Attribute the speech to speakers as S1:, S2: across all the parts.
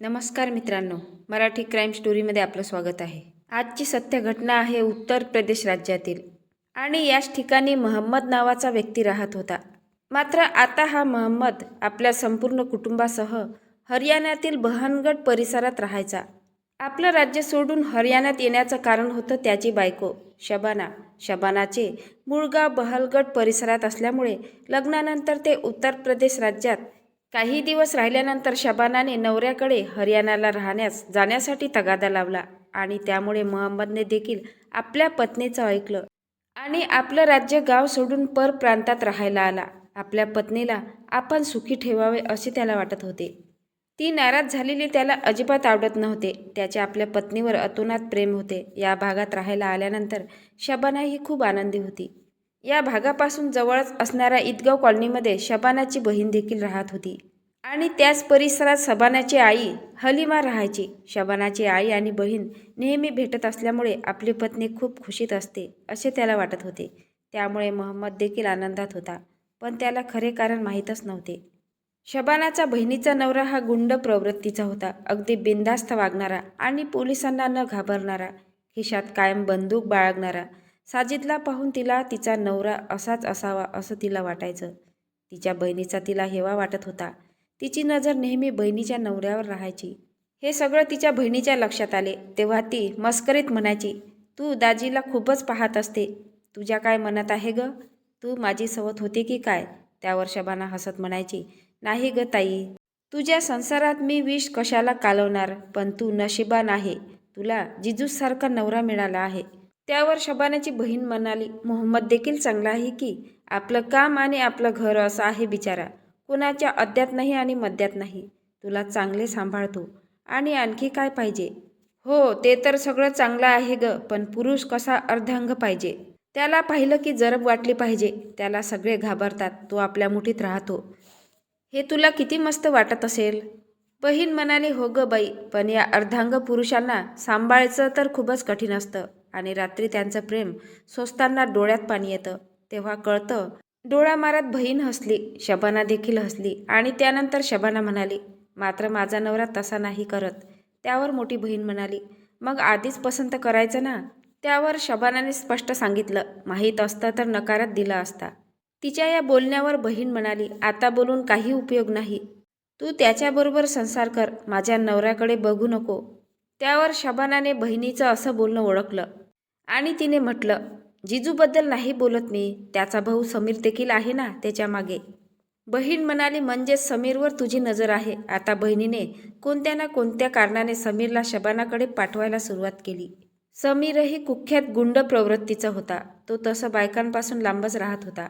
S1: नमस्कार मित्रांनो, मराठी क्राईम स्टोरीमध्ये आपलं स्वागत आहे. आजची सत्य घटना आहे उत्तर प्रदेश राज्यातील आणि याच ठिकाणी मोहम्मद नावाचा व्यक्ती राहत होता. मात्र आता हा मोहम्मद आपल्या संपूर्ण कुटुंबासह हरियाणातील बहनगड परिसरात राहायचा. आपलं राज्य सोडून हरियाणात येण्याचं कारण होतं त्याची बायको शबाना. शबानाचे मूळ गाव बहलगड परिसरात असल्यामुळे लग्नानंतर ते उत्तर प्रदेश राज्यात काही दिवस राहिल्यानंतर शबानाने नवऱ्याकडे हरियाणाला जाण्यासाठी तगादा लावला आणि त्यामुळे मोहम्मदने देखील आपल्या पत्नीचं ऐकलं आणि आपलं राज्य गाव सोडून परप्रांतात राहायला आला. आपल्या पत्नीला आपण सुखी ठेवावे असे त्याला वाटत होते. ती नाराज झालेली त्याला अजिबात आवडत नव्हते. त्याचे आपल्या पत्नीवर अतोनात प्रेम होते. या भागात राहायला आल्यानंतर शबाना ही खूप आनंदी होती. या भागापासून जवळच असणाऱ्या ईदगाव कॉलनीमध्ये शबानाची बहीण देखील राहत होती आणि त्याच परिसरात शबानाची आई हलीमा राहायची. शबानाची आई आणि बहीण नेहमी भेटत असल्यामुळे आपली पत्नी खूप खुशीत असते असे त्याला वाटत होते. त्यामुळे मोहम्मद देखील आनंदात होता, पण त्याला खरे कारण माहीतच नव्हते. शबानाचा बहिणीचा नवरा हा गुंड प्रवृत्तीचा होता. अगदी बिनधास्त वागणारा आणि पोलिसांना न घाबरणारा, खिशात कायम बंदूक बाळगणारा. साजिदला पाहून तिला तिचा नवरा असाच असावा असं तिला वाटायचं. तिच्या बहिणीचा तिला हेवा वाटत होता. तिची नजर नेहमी बहिणीच्या नवऱ्यावर राहायची. हे सगळं तिच्या बहिणीच्या लक्षात आले तेव्हा ती मस्करीत म्हणायची, "तू दाजीला खूपच पाहत असते. तुझ्या काय मनात आहे ग? तू माझी सवत होती की काय?" त्यावर शबाना हसत म्हणायची, "नाही ग ताई, तुझ्या संसारात मी विष कशाला कालवणार, पण तू नशिबान आहे. तुला जिजूसारखा नवरा मिळाला आहे." त्यावर शबानाची बहीण म्हणाली, "मोहम्मद देखील चांगला आहे की. आपलं काम आणि आपलं घर असं आहे बिचारा. कुणाच्या अद्यात नाही आणि मध्यात नाही. तुला चांगले सांभाळतो आणि आणखी काय पाहिजे?" "हो, ते तर सगळं चांगलं आहे ग, पण पुरुष कसा अर्धांग पाहिजे. त्याला पाहिलं की जरब वाटली पाहिजे. त्याला सगळे घाबरतात. तो आपल्या मुठीत राहतो. हे तुला किती मस्त वाटत असेल." बहीण म्हणाली, "हो ग बाई, पण या अर्धांग पुरुषांना सांभाळायचं तर खूपच कठीण असतं आणि रात्री त्यांचं प्रेम सोसताना डोळ्यात पाणी येतं, तेव्हा कळतं." डोळा मारत बहीण हसली. शबाना देखील हसली आणि त्यानंतर शबाना म्हणाली, "मात्र माझा नवरा तसा नाही करत." त्यावर मोठी बहीण म्हणाली, "मग आधीच पसंत करायचं ना." त्यावर शबानाने स्पष्ट सांगितलं, "माहीत असतं तर नकारच दिला असता." तिच्या या बोलण्यावर बहीण म्हणाली, "आता बोलून काही उपयोग नाही. तू त्याच्याबरोबर संसार कर. माझ्या नवऱ्याकडे बघू नको." त्यावर शबानाने बहिणीचं असं बोलणं ओळखलं आणि तिने म्हटलं, "जिजूबद्दल नाही बोलत मी. त्याचा भाऊ समीर देखील आहे ना त्याच्या मागे." बहीण म्हणाली, "म्हणजे समीरवर तुझी नजर आहे." आता बहिणीने कोणत्या ना कोणत्या कारणाने समीरला शबानाकडे पाठवायला सुरुवात केली. समीरही कुख्यात गुंड प्रवृत्तीचा होता. तो तसं बायकांपासून लांबच राहत होता.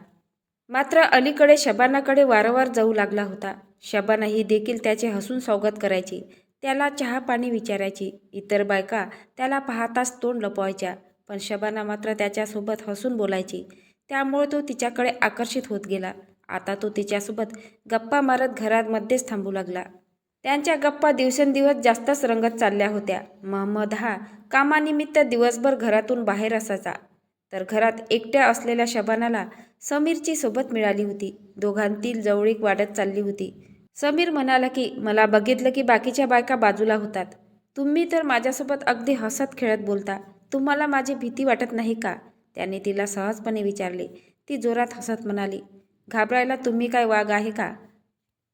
S1: मात्र अलीकडे शबानाकडे वारंवार जाऊ लागला होता. शबाना ही देखील त्याचे हसून स्वागत करायची. त्याला चहा पाणी विचारायची. इतर बायका त्याला पाहताच तोंड लपवायच्या, पण शबाना मात्र त्याच्यासोबत हसून बोलायची. त्यामुळे तो तिच्याकडे आकर्षित होत गेला. आता तो तिच्यासोबत गप्पा मारत घरामध्येच थांबू लागला. त्यांच्या गप्पा दिवसेंदिवस जास्तच रंगत चालल्या होत्या. मोहम्मद हा कामानिमित्त दिवसभर घरातून बाहेर असायचा, तर घरात एकट्या असलेल्या शबानाला समीरची सोबत मिळाली होती. दोघांतील जवळीक वाढत चालली होती. समीर म्हणाला की, "मला बघितलं की बाकीच्या बायका बाजूला होतात. तुम्ही तर माझ्यासोबत अगदी हसत खेळत बोलता. तुम्हाला माझी भीती वाटत नाही का?" त्याने तिला सहजपणे विचारले. ती जोरात हसत म्हणाली, "घाबरायला तुम्ही काय वाघ आहे का?"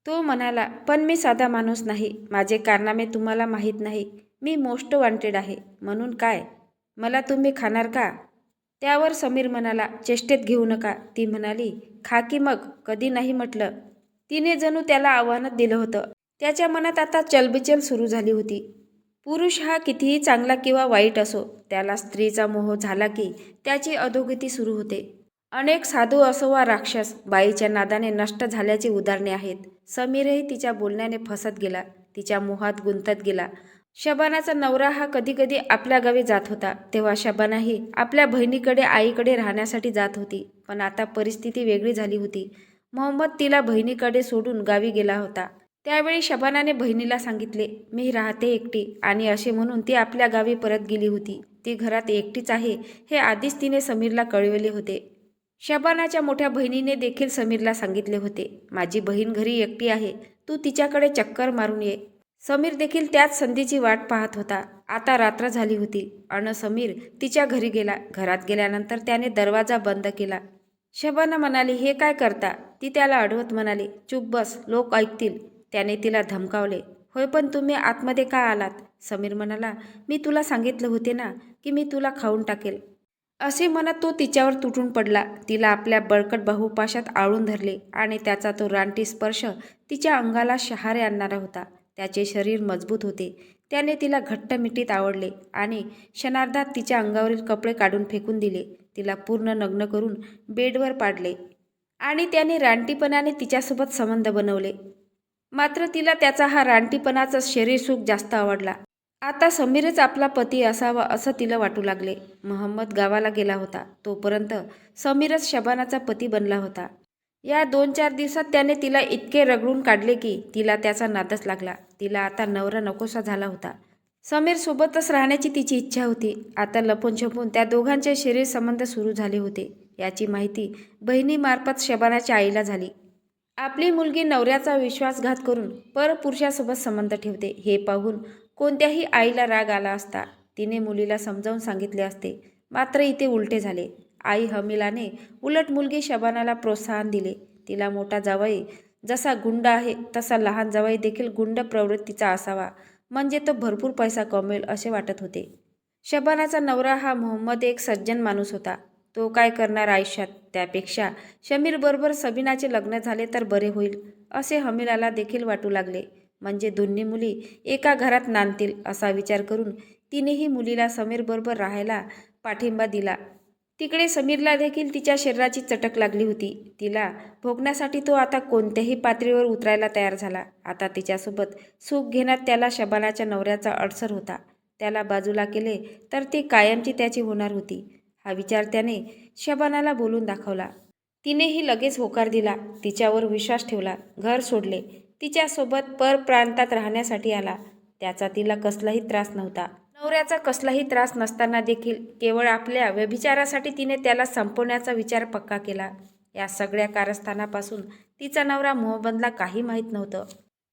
S1: तो म्हणाला, "पण मी साधा माणूस नाही. माझे कारनामे तुम्हाला माहीत नाही. मी मोस्ट वॉन्टेड आहे. म्हणून काय, मला तुम्ही खाणार का?" त्यावर समीर म्हणाला, "चेष्टेत घेऊ नका." ती म्हणाली, "खा की मग, कधी नाही म्हटलं." तिने जणू त्याला आव्हानच दिलं होतं. त्याच्या मनात आता चलबिचल सुरू झाली होती. पुरुष हा कितीही चांगला किंवा वाईट असो, त्याला स्त्रीचा मोह झाला की त्याची अधोगती सुरू होते. अनेक साधू असो वा राक्षस बाईच्या नादाने नष्ट झाल्याची उदाहरणे आहेत. समीरही तिच्या बोलण्याने फसत गेला, तिच्या मोहात गुंतत गेला. शबानाचा नवरा हा कधीकधी आपल्या गावी जात होता, तेव्हा शबानाही आपल्या बहिणीकडे आईकडे राहण्यासाठी जात होती. पण आता परिस्थिती वेगळी झाली होती. मोहम्मद तिला बहिणीकडे सोडून गावी गेला होता. त्यावेळी शबानाने बहिणीला सांगितले, "मी राहते एकटी." आणि असे म्हणून ती आपल्या गावी परत गेली होती. ती घरात एकटीच आहे हे आधीच तिने समीरला कळवले होते. शबानाच्या मोठ्या बहिणीने देखील समीरला सांगितले होते, "माझी बहीण घरी एकटी आहे. तू तिच्याकडे चक्कर मारून ये." समीर देखील त्याच संधीची वाट पाहत होता. आता रात्र झाली होती अन समीर तिच्या घरी गेला. घरात गेल्यानंतर त्याने दरवाजा बंद केला. शबाना म्हणाली, हे काय करता? ती त्याला अडवत म्हणाली, चूप बस, लोक ऐकतील. त्याने तिला धमकावले. होय, पण तुम्ही आतमध्ये का आलात? समीर म्हणाला, मी तुला सांगितलं होते ना की मी तुला खाऊन टाकेल. असे म्हणत तो तिच्यावर तुटून पडला. तिला आपल्या बळकट बाहुपाशात आळून धरले आणि त्याचा तो रानटी स्पर्श तिच्या अंगाला शहारे आणणारा होता. त्याचे शरीर मजबूत होते. त्याने तिला घट्ट मिठीत आवडले आणि क्षणार्धात तिच्या अंगावरील कपडे काढून फेकून दिले. तिला पूर्ण नग्न करून बेडवर पाडले आणि त्याने रानटीपणाने तिच्यासोबत संबंध बनवले. मात्र तिला त्याचा हा रानटीपणाचा शरीरसुख जास्त आवडला. आता समीरच आपला पती असावा असं तिला वाटू लागले. मोहम्मद गावाला गेला होता. तोपर्यंत समीरच शबानाचा पती बनला होता. या 2-4 दिवसात त्याने तिला इतके रगडून काढले की तिला त्याचा नादच लागला. तिला आता नवरा नकोसा झाला होता. समीर सोबतच राहण्याची तिची इच्छा होती. आता लपून छपून त्या दोघांचे शरीर संबंध सुरू झाले होते. याची माहिती बहिणीमार्फत शबानाच्या आईला झाली. आपली मुलगी नवऱ्याचा विश्वासघात करून परपुरुषासोबत संबंध ठेवते हे पाहून कोणत्याही आईला राग आला असता. तिने मुलीला समजावून सांगितले असते. मात्र इथे उलटे झाले. आई हमीलाने उलट मुलगी शबानाला प्रोत्साहन दिले. तिला मोठा जावई जसा गुंड आहे तसा लहान जावई देखील गुंड प्रवृत्तीचा असावा, म्हणजे तो भरपूर पैसा कमवेल असे वाटत होते. शबानाचा नवरा हा मोहम्मद एक सज्जन माणूस होता. तो काय करणार आयुष्यात? त्यापेक्षा शमीरबरोबर सबीनाचे लग्न झाले तर बरे होईल असे हमीलाला देखील वाटू लागले. म्हणजे दोन्ही मुली एका घरात नांदतील असा विचार करून तिनेही मुलीला समीरबरोबर राहायला पाठिंबा दिला. तिकडे समीरला देखील तिच्या शरीराची चटक लागली होती. तिला भोगण्यासाठी तो आता कोणत्याही पातळीवर उतरायला तयार झाला. आता तिच्यासोबत सुख घेण्यात त्याला शबानाच्या नवऱ्याचा अडसर होता. त्याला बाजूला केले तर ती कायमची त्याची होणार होती. हा विचार त्याने शबानाला बोलून दाखवला. तिनेही लगेच होकार दिला. तिच्यावर विश्वास ठेवला. घर सोडले. तिच्यासोबत परप्रांतात राहण्यासाठी आला. त्याचा तिला कसलाही त्रास नव्हता. नवऱ्याचा कसलाही त्रास नसताना देखील केवळ आपल्या व्यभिचारासाठी तिने त्याला संपवण्याचा विचार पक्का केला. या सगळ्या कारस्थानापासून तिचा नवरा मोहम्मदला काही माहीत नव्हतं.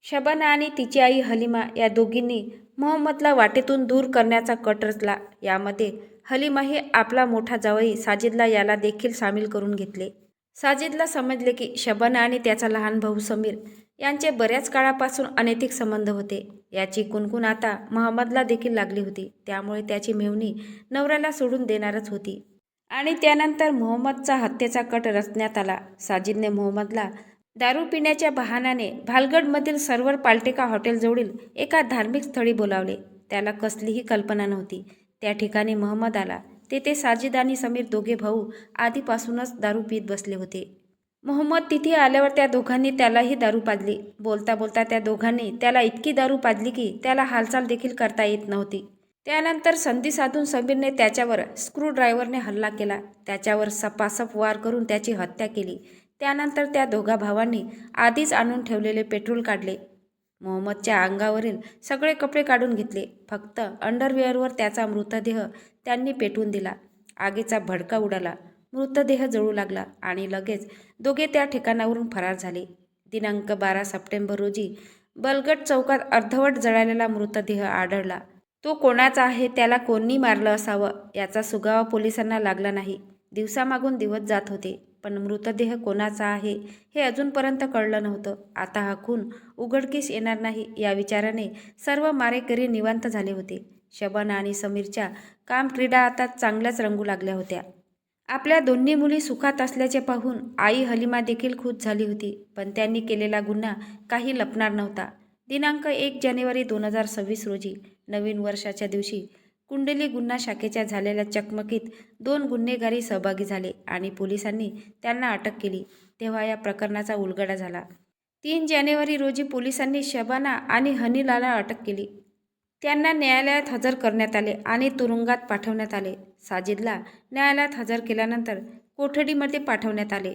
S1: शबाना आणि तिची आई हलीमा या दोघींनी मोहम्मदला वाटेतून दूर करण्याचा कट रचला. यामध्ये हलीमाही आपला मोठा जावई साजिदला याला देखील सामील करून घेतले. साजिदला समजले की शबाना आणि त्याचा लहान भाऊ समीर यांचे बऱ्याच काळापासून अनैतिक संबंध होते. याची कुणकुण आता मोहम्मदला देखील लागली होती. त्यामुळे त्याची मेव्हणी नवऱ्याला सोडून देणारच होती. आणि त्यानंतर मोहम्मदचा हत्येचा कट रचण्यात आला. साजिदने मोहम्मदला दारू पिण्याच्या बहाण्याने भालगडमधील सर्व्हर पाल्टेका हॉटेलजवळील एका धार्मिक स्थळी बोलावले. त्याला कसलीही कल्पना नव्हती. त्या ठिकाणी मोहम्मद आला. तेथे साजिद आणि समीर दोघे भाऊ आधीपासूनच दारू पीत बसले होते. मोहम्मद तिथे आल्यावर त्या दोघांनी त्यालाही दारू पाजली. बोलता बोलता त्या दोघांनी त्याला इतकी दारू पाजली की त्याला हालचाल देखील करता येत नव्हती. त्यानंतर संधी साधून समीरने त्याच्यावर स्क्रूड्रायव्हरने हल्ला केला. त्याच्यावर सपासप वार करून त्याची हत्या केली. त्यानंतर त्या दोघा भावांनी आधीच आणून ठेवलेले पेट्रोल काढले. मोहम्मदच्या अंगावरील सगळे कपडे काढून घेतले. फक्त अंडरवेअरवर त्याचा मृतदेह त्यांनी पेटवून दिला. आगीचा भडका उडाला. मृतदेह जळू लागला आणि लगेच दोघे त्या ठिकाणावरून फरार झाले. दिनांक 12 सप्टेंबर रोजी बलगट चौकात अर्धवट जळालेला मृतदेह आढळला. तो कोणाचा आहे, त्याला कोणी मारलं असावं याचा सुगावा पोलिसांना लागला नाही. दिवसामागून दिवस जात होते, पण मृतदेह कोणाचा आहे हे अजूनपर्यंत कळलं नव्हतं. आता हा खून उघडकीस येणार नाही या विचाराने सर्व मारेकरी निवांत झाले होते. शबाना आणि समीरच्या कामक्रीडा आता चांगल्याच रंगू लागल्या होत्या. आपल्या दोन्ही मुली सुखात असल्याचे पाहून आई हलीमा देखील खुश झाली होती. पण त्यांनी केलेला गुन्हा काही लपणार नव्हता. दिनांक 1 जानेवारी 2026 रोजी नवीन वर्षाच्या दिवशी कुंडली गुन्हा शाखेच्या झालेल्या चकमकीत 2 गुन्हेगारी सहभागी झाले आणि पोलिसांनी त्यांना अटक केली. तेव्हा या प्रकरणाचा उलगडा झाला. 3 जानेवारी रोजी पोलिसांनी शबाना आणि हनीलाला अटक केली. त्यांना न्यायालयात हजर करण्यात आले आणि तुरुंगात पाठवण्यात आले. साजिदला न्यायालयात हजर केल्यानंतर कोठडीमध्ये पाठवण्यात आले.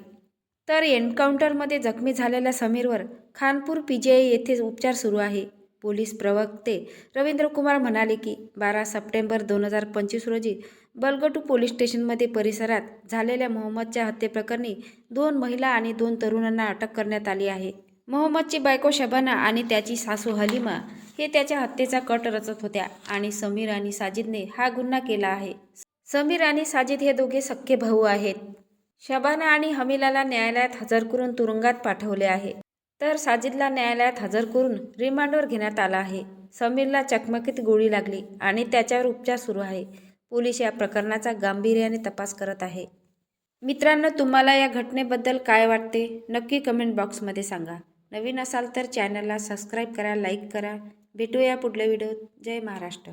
S1: तर एन्काउंटरमध्ये जखमी झालेल्या समीरवर खानपूर पीजीआय येथे उपचार सुरू आहे. पोलीस प्रवक्ते रवींद्र कुमार म्हणाले की 12 सप्टेंबर 2025 रोजी बलगटू पोलीस स्टेशनमध्ये परिसरात झालेल्या मोहम्मदच्या हत्येप्रकरणी 2 महिला आणि 2 तरुणांना अटक करण्यात आली आहे. मोहम्मदची बायको शबाना आणि त्याची सासू हलीमा हे त्याच्या हत्येचा कट रचत होत्या आणि समीर आणि साजिदने हा गुन्हा केला आहे. समीर आणि साजिद हे दोघे सख्खे भाऊ आहेत. शबाना आणि हमीलाला न्यायालयात हजर करून तुरुंगात पाठवले आहे, तर साजिदला न्यायालयात हजर करून रिमांडवर घेण्यात आला आहे. समीरला चकमकीत गोळी लागली आणि त्याच्यावर उपचार सुरू आहे. पोलीस या प्रकरणाचा गांभीर्याने तपास करत आहे. मित्रांनो, तुम्हाला या घटनेबद्दल काय वाटते नक्की कमेंट बॉक्समध्ये सांगा. नवीन असाल तर चॅनलला सबस्क्राईब करा, लाईक करा. भेटूया पुढल्या व्हिडिओत. जय महाराष्ट्र.